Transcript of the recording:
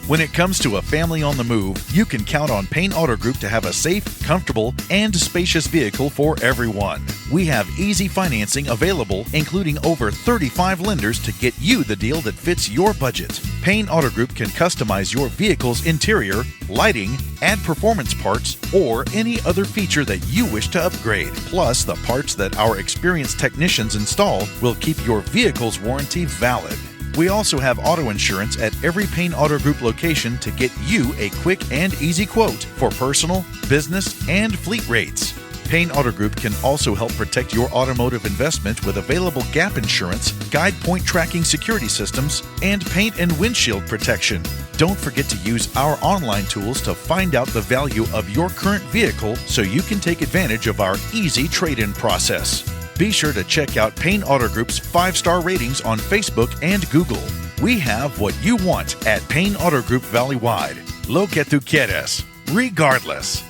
When it comes to a family on the move, you can count on Payne Auto Group to have a safe, comfortable, and spacious vehicle for everyone. We have easy financing available, including over 35 lenders to get you the deal that fits your budget. Payne Auto Group can customize your vehicle's interior, lighting, add performance parts, or any other feature that you wish to upgrade. Plus, the parts that our experienced technicians install will keep your vehicle's warranty valid. We also have auto insurance at every Payne Auto Group location to get you a quick and easy quote for personal, business, and fleet rates. Payne Auto Group can also help protect your automotive investment with available gap insurance, guide point tracking security systems, and paint and windshield protection. Don't forget to use our online tools to find out the value of your current vehicle so you can take advantage of our easy trade-in process. Be sure to check out Payne Auto Group's 5-star ratings on Facebook and Google. We have what you want at Payne Auto Group Valley-wide. Lo que tú quieres, regardless.